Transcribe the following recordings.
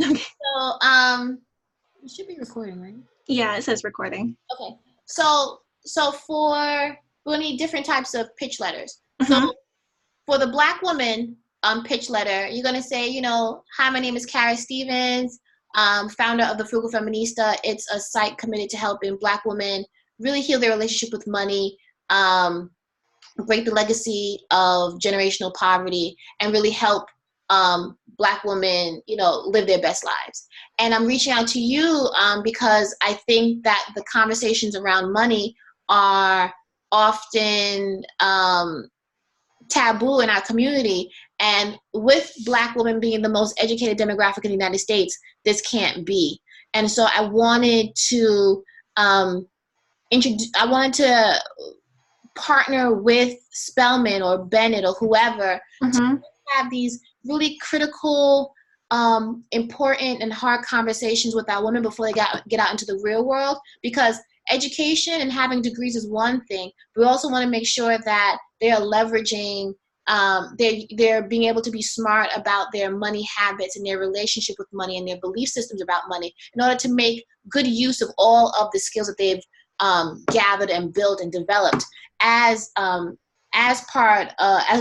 Okay. So, it should be recording, right? Yeah, it says recording. Okay. So we need different types of pitch letters. So Mm-hmm. for the Black woman pitch letter, you're gonna say, hi, my name is Kara Stevens, founder of the Frugal Feminista. It's a site committed to helping Black women really heal their relationship with money, break the legacy of generational poverty, and really help Black women, live their best lives. And I'm reaching out to you because I think that the conversations around money are often taboo in our community. And with Black women being the most educated demographic in the United States, this can't be. And so I wanted to partner with Spelman or Bennett or whoever to Mm-hmm. have these really critical, important and hard conversations with our women before they get out into the real world. Because education and having degrees is one thing. We also want to make sure that they are leveraging, they're being able to be smart about their money habits and their relationship with money and their belief systems about money in order to make good use of all of the skills that they've gathered and built and developed as an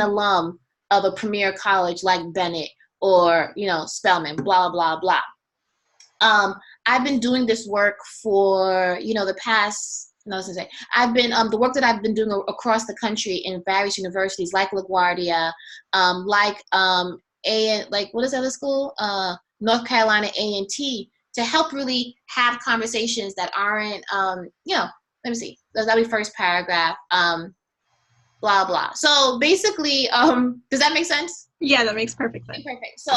alum of a premier college like Bennett or Spelman, blah blah blah. I've been doing this work for the past. No, I was gonna say I've been the work that I've been doing across the country in various universities like LaGuardia, what is that other school? North Carolina A&T, to help really have conversations that aren't let me see. That'll be first paragraph. Blah blah. So basically, does that make sense? Yeah, that makes perfect Okay, sense. perfect. So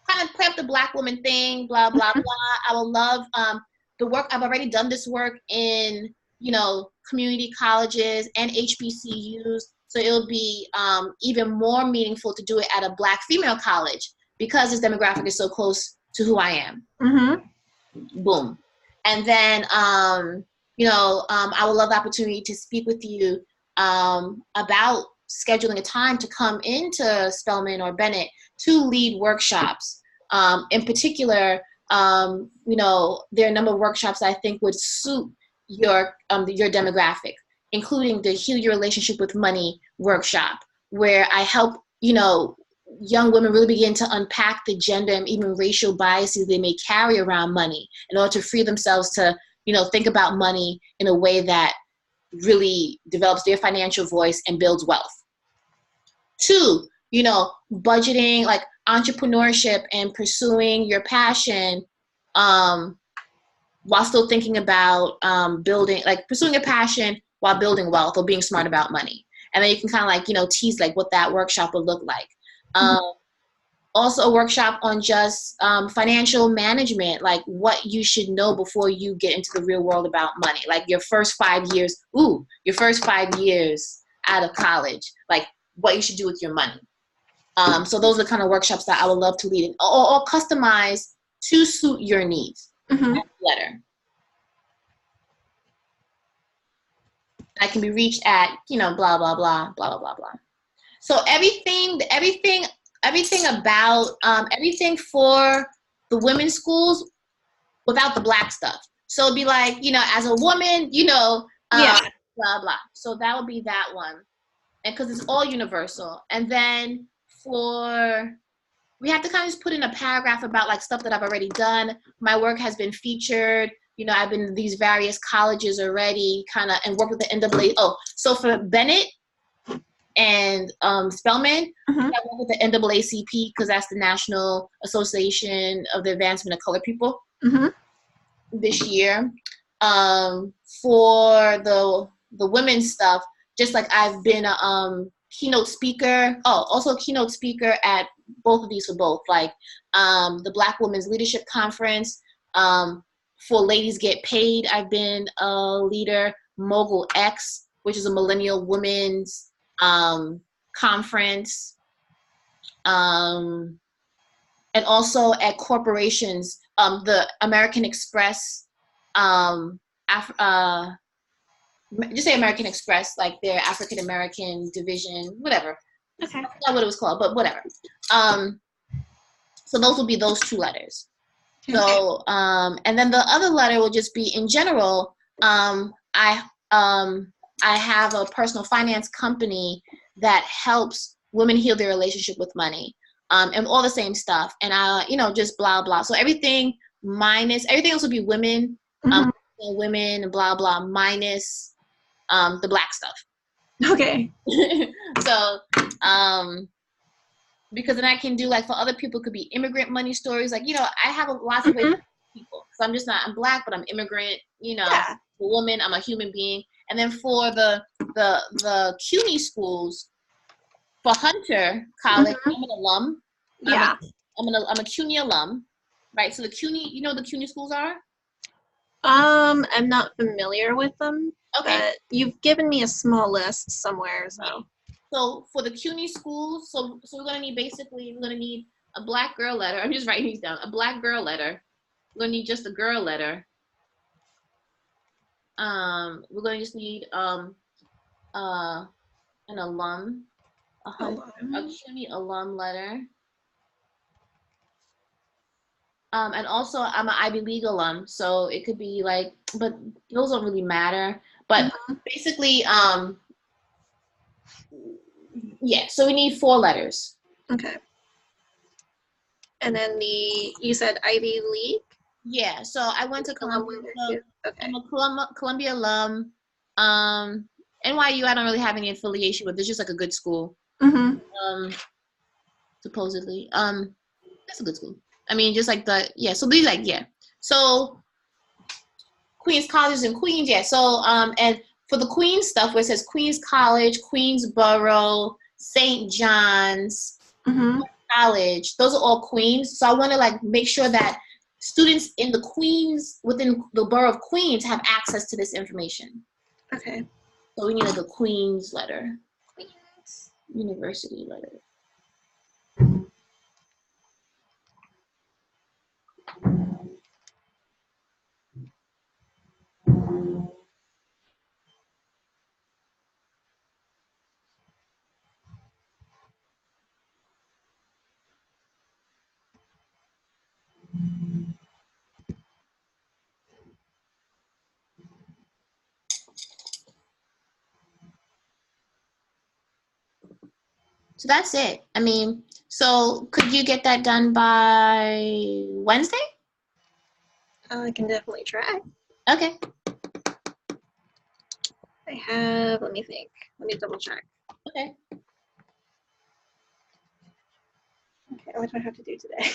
kind of play up the Black woman thing, blah blah blah. I will love the work. I've already done this work in community colleges and HBCUs, so it'll be even more meaningful to do it at a Black female college because this demographic is so close to who I am. Mm-hmm. Boom. And then I would love the opportunity to speak with you about scheduling a time to come into Spelman or Bennett to lead workshops. In particular, there are a number of workshops I think would suit your demographic, including the Heal Your Relationship with Money workshop, where I help young women really begin to unpack the gender and even racial biases they may carry around money in order to free themselves to think about money in a way that really develops their financial voice and builds wealth. Two, budgeting, like entrepreneurship and pursuing your passion while still thinking about pursuing a passion while building wealth or being smart about money. And then you can kind of tease what that workshop would look like. Also a workshop on just financial management, like what you should know before you get into the real world about money, like your first 5 years out of college, like what you should do with your money. So those are the kind of workshops that I would love to lead, or customize to suit your needs. Mm-hmm. Letter. I can be reached at blah blah blah blah blah blah blah. So everything about everything for the women's schools without the Black stuff. So it'd be like, as a woman, Yeah. blah blah. So that would be that one, and because it's all universal. And then we have to kind of just put in a paragraph about stuff that I've already done. My work has been featured. I've been in these various colleges already, and work with the NAA. Oh, so for Bennett and Spelman, Mm-hmm. I work with the NAACP because that's the National Association of the Advancement of Colored People. Mm-hmm. This year. For the women's stuff, just like I've been a keynote speaker. Oh, also a keynote speaker at both of these for both, the Black Women's Leadership Conference. For Ladies Get Paid, I've been a leader. Mogul X, which is a millennial women's conference. And also at corporations, the American Express, just say American Express, like their African American division, whatever. Okay. That's not what it was called, but whatever. So those will be those 2 letters. Okay. So, and then the other letter will just be in general. I have a personal finance company that helps women heal their relationship with money, and all the same stuff. And just blah blah. So everything else will be women, Mhm. women, blah blah, minus the Black stuff. Okay. So, because then I can do, like, for other people, it could be immigrant money stories. Like, I have lots of ways to people. So I'm Black, but I'm immigrant, Yeah. a woman, I'm a human being. And then for the CUNY schools, for Hunter College, I'm an alum. Yeah. I'm a CUNY alum, right? So the CUNY, you know what the CUNY schools are? I'm not familiar with them, Okay. but you've given me a small list somewhere, so. So for the CUNY schools, so we're gonna need a Black girl letter. I'm just writing these down. A Black girl letter. We're gonna need just a girl letter. We're gonna just need an alum, a CUNY alum letter. And also I'm an Ivy League alum, so it could be like, but those don't really matter. But basically, yeah. So we need 4 letters. Okay. And then you said Ivy League? Yeah. So I went to Columbia. So Okay. I'm a Columbia alum. NYU I don't really have any affiliation with. It's just like a good school. Supposedly. That's a good school. I mean, just like so these So Queens College and Queens, So and for the Queens stuff where it says Queens College, Queensborough, St. John's College, those are all Queens. So I want to, like, make sure that students in the Queens, within the borough of Queens, have access to this information. Okay. So we need like a Queens letter. Queens University letter. So that's it. I mean, so could you get that done by Wednesday? I can definitely try. Okay. Let me think. Let me double check. Okay. Okay, what do I have to do today?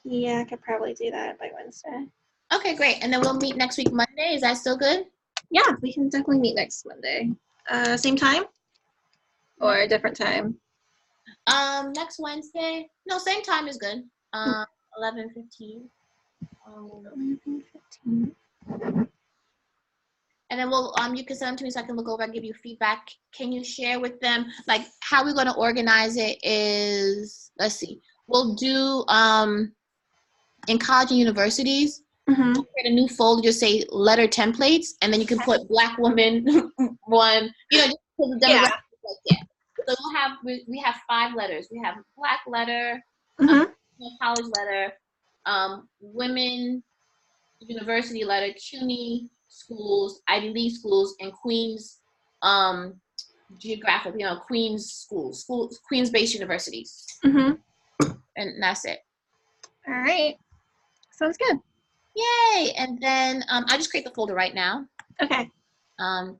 Yeah, I could probably do that by Wednesday. Okay, great. And then we'll meet next week, Monday. Is that still good? Yeah, we can definitely meet next Monday. Same time? Or a different time? Next Wednesday. No, same time is good. 11:15. 11:15. And then you can send them to me so I can look over and give you feedback. Can you share with them, like, how we're going to organize it is, let's see, we'll do, in college and universities, we'll create a new folder, just say letter templates, and then you can put Black woman one, just put the demographics like that. So we have 5 letters. We have Black letter, college letter, women university letter, CUNY schools, Ivy League schools, and Queens geographic, Queens schools, Queens-based universities. And that's it. All right. Sounds good. Yay! And then I'll just create the folder right now. Okay. I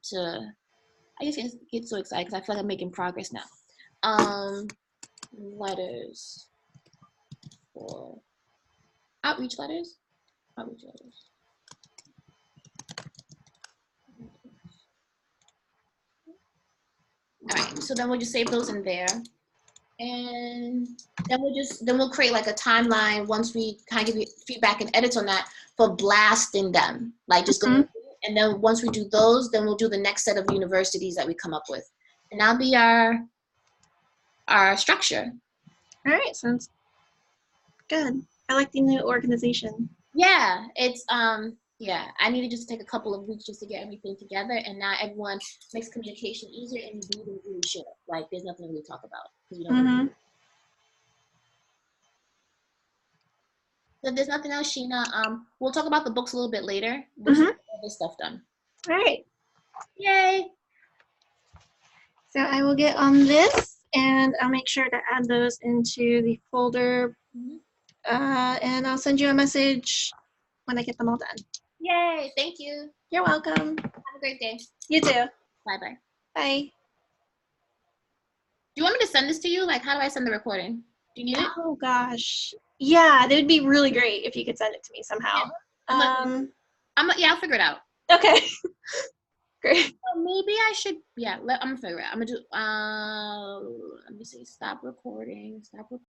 just get so excited because I feel like I'm making progress now. Letters for outreach letters. Outreach letters. All right, so then we'll just save those in there. And then we'll create like a timeline once we kind of give you feedback and edits on that for blasting them. Like, just go, and then once we do those, then we'll do the next set of universities that we come up with. And that'll be our structure. All right, sounds good. I like the new organization. Yeah, it's I needed just to take a couple of weeks just to get everything together, and now everyone makes communication easier, and we really should. Like, there's nothing to really talk about. So if there's nothing else, Sheena, we'll talk about the books a little bit later. We'll Mm-hmm. get all this stuff done. All right. Yay! So I will get on this, and I'll make sure to add those into the folder, Mhm. and I'll send you a message when I get them all done. Yay! Thank you. You're welcome. Have a great day. You too. Bye-bye. Bye. Do you want me to send this to you? Like, how do I send the recording? Do you need it? Oh gosh. Yeah, that would be really great if you could send it to me somehow. Yeah, I'll figure it out. Okay. Great. So maybe I should. Yeah, I'm gonna figure it out. I'm gonna do. Let me see. Stop recording. Stop recording.